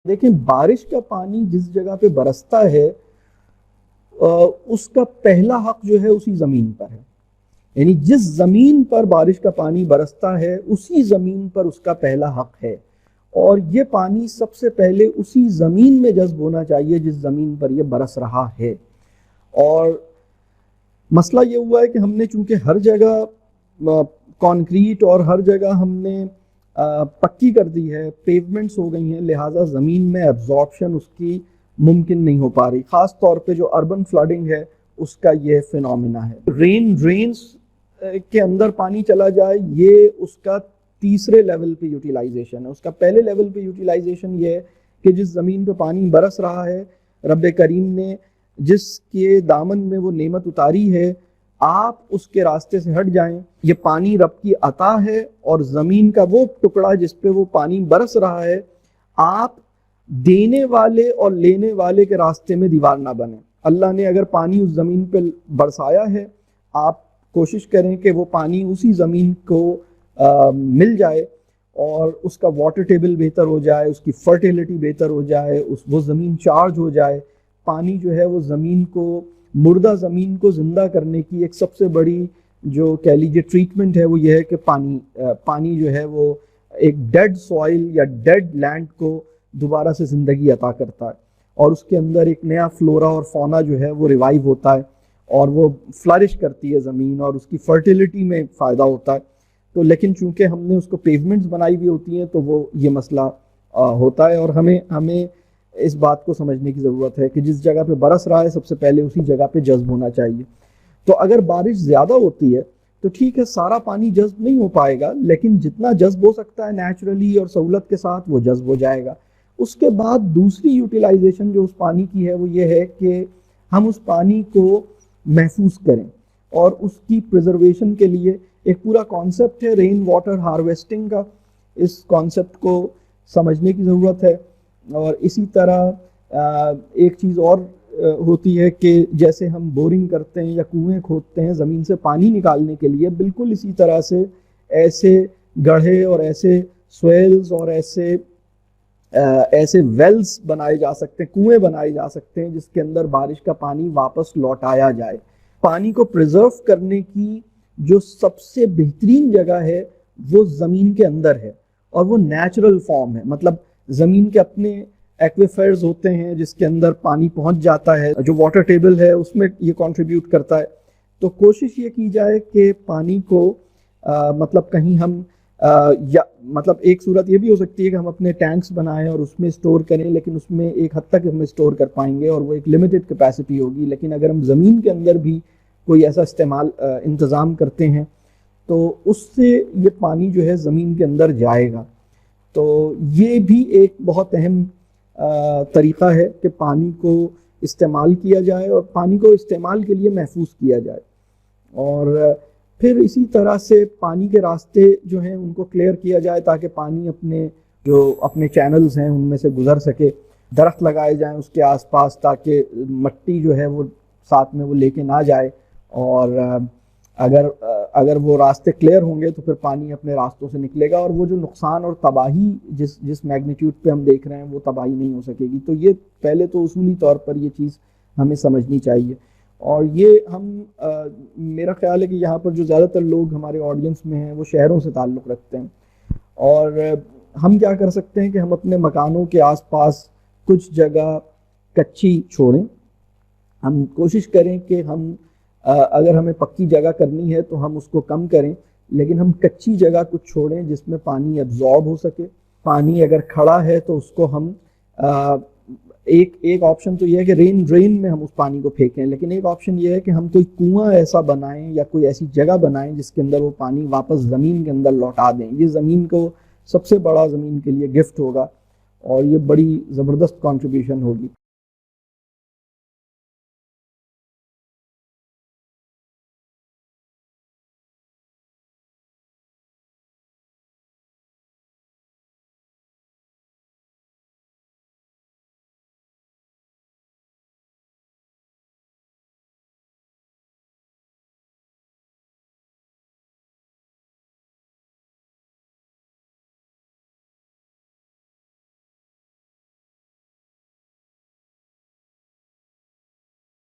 دیکھیں بارش کا پانی جس جگہ پہ برستا ہے اس کا پہلا حق جو ہے اسی زمین پر ہے. یعنی جس زمین پر بارش کا پانی برستا ہے اسی زمین پر اس کا پہلا حق ہے، اور یہ پانی سب سے پہلے اسی زمین میں جذب ہونا چاہیے جس زمین پر یہ برس رہا ہے. اور مسئلہ یہ ہوا ہے کہ ہم نے چونکہ ہر جگہ کانکریٹ اور ہر جگہ ہم نے پکی کر دی ہے، پیومنٹس ہو گئی ہیں، لہٰذا زمین میں ایبزارپشن اس کی ممکن نہیں ہو پا رہی. خاص طور پہ جو اربن فلڈنگ ہے اس کا یہ فینومینا ہے. رین ڈرینز کے اندر پانی چلا جائے یہ اس کا تیسرے لیول پہ یوٹیلائزیشن ہے. اس کا پہلے لیول پہ یوٹیلائزیشن یہ ہے کہ جس زمین پہ پانی برس رہا ہے رب کریم نے جس کے دامن میں وہ نعمت اتاری ہے آپ اس کے راستے سے ہٹ جائیں. یہ پانی رب کی عطا ہے اور زمین کا وہ ٹکڑا جس پہ وہ پانی برس رہا ہے آپ دینے والے اور لینے والے کے راستے میں دیوار نہ بنیں. اللہ نے اگر پانی اس زمین پہ برسایا ہے آپ کوشش کریں کہ وہ پانی اسی زمین کو مل جائے اور اس کا واٹر ٹیبل بہتر ہو جائے، اس کی فرٹیلیٹی بہتر ہو جائے، وہ زمین چارج ہو جائے. پانی جو ہے وہ زمین کو، مردہ زمین کو زندہ کرنے کی ایک سب سے بڑی جو کہہ لیجیے ٹریٹمنٹ ہے وہ یہ ہے کہ پانی جو ہے وہ ایک ڈیڈ سوائل یا ڈیڈ لینڈ کو دوبارہ سے زندگی عطا کرتا ہے، اور اس کے اندر ایک نیا فلورا اور فونا جو ہے وہ ریوائیو ہوتا ہے اور وہ فلرش کرتی ہے زمین اور اس کی فرٹیلیٹی میں فائدہ ہوتا ہے. تو لیکن چونکہ ہم نے اس کو پیومنٹس بنائی ہوئی ہوتی ہیں تو وہ یہ مسئلہ ہوتا ہے، اور ہمیں اس بات کو سمجھنے کی ضرورت ہے کہ جس جگہ پہ برس رہا ہے سب سے پہلے اسی جگہ پہ جذب ہونا چاہیے. تو اگر بارش زیادہ ہوتی ہے تو ٹھیک ہے سارا پانی جذب نہیں ہو پائے گا، لیکن جتنا جذب ہو سکتا ہے نیچرلی اور سہولت کے ساتھ وہ جذب ہو جائے گا. اس کے بعد دوسری یوٹیلائزیشن جو اس پانی کی ہے وہ یہ ہے کہ ہم اس پانی کو محفوظ کریں، اور اس کی پریزرویشن کے لیے ایک پورا کانسیپٹ ہے رین واٹر ہارویسٹنگ کا. اس کانسیپٹ کو سمجھنے کی ضرورت ہے. اور اسی طرح ایک چیز اور ہوتی ہے کہ جیسے ہم بورنگ کرتے ہیں یا کنویں کھودتے ہیں زمین سے پانی نکالنے کے لیے، بالکل اسی طرح سے ایسے گڑھے اور ایسے سویلز اور ایسے ویلز بنائے جا سکتے ہیں، کنویں بنائے جا سکتے ہیں جس کے اندر بارش کا پانی واپس لوٹایا جائے. پانی کو پریزرو کرنے کی جو سب سے بہترین جگہ ہے وہ زمین کے اندر ہے، اور وہ نیچرل فارم ہے. مطلب زمین کے اپنے ایکویفرز ہوتے ہیں جس کے اندر پانی پہنچ جاتا ہے، جو واٹر ٹیبل ہے اس میں یہ کنٹریبیوٹ کرتا ہے. تو کوشش یہ کی جائے کہ پانی کو مطلب کہیں ہم یا مطلب ایک صورت یہ بھی ہو سکتی ہے کہ ہم اپنے ٹینکس بنائیں اور اس میں اسٹور کریں، لیکن اس میں ایک حد تک ہم اسٹور کر پائیں گے اور وہ ایک لمیٹڈ کیپیسٹی ہوگی. لیکن اگر ہم زمین کے اندر بھی کوئی ایسا انتظام کرتے ہیں تو اس سے یہ پانی جو ہے زمین کے اندر جائے گا. تو یہ بھی ایک بہت اہم طریقہ ہے کہ پانی کو استعمال کیا جائے اور پانی کو استعمال کے لیے محفوظ کیا جائے. اور پھر اسی طرح سے پانی کے راستے جو ہیں ان کو کلیئر کیا جائے تاکہ پانی اپنے چینلز ہیں ان میں سے گزر سکے. درخت لگائے جائیں اس کے آس پاس تاکہ مٹی جو ہے وہ ساتھ میں وہ لے کے نہ جائے، اور اگر وہ راستے کلیئر ہوں گے تو پھر پانی اپنے راستوں سے نکلے گا، اور وہ جو نقصان اور تباہی جس میگنیٹیوڈ پہ ہم دیکھ رہے ہیں وہ تباہی نہیں ہو سکے گی. تو یہ پہلے تو اصولی طور پر یہ چیز ہمیں سمجھنی چاہیے. اور یہ میرا خیال ہے کہ یہاں پر جو زیادہ تر لوگ ہمارے آڈینس میں ہیں وہ شہروں سے تعلق رکھتے ہیں، اور ہم کیا کر سکتے ہیں کہ ہم اپنے مکانوں کے آس پاس کچھ جگہ کچی چھوڑیں. ہم کوشش کریں کہ ہم اگر ہمیں پکی جگہ کرنی ہے تو ہم اس کو کم کریں، لیکن ہم کچی جگہ کچھ چھوڑیں جس میں پانی ایبزارب ہو سکے. پانی اگر کھڑا ہے تو اس کو ہم ایک آپشن تو یہ ہے کہ رین ڈرین میں ہم اس پانی کو پھینکیں، لیکن ایک آپشن یہ ہے کہ ہم کوئی کنواں ایسا بنائیں یا کوئی ایسی جگہ بنائیں جس کے اندر وہ پانی واپس زمین کے اندر لوٹا دیں. یہ زمین کو سب سے بڑا زمین کے لیے گفٹ ہوگا اور یہ بڑی زبردست کنٹریبیوشن ہوگی.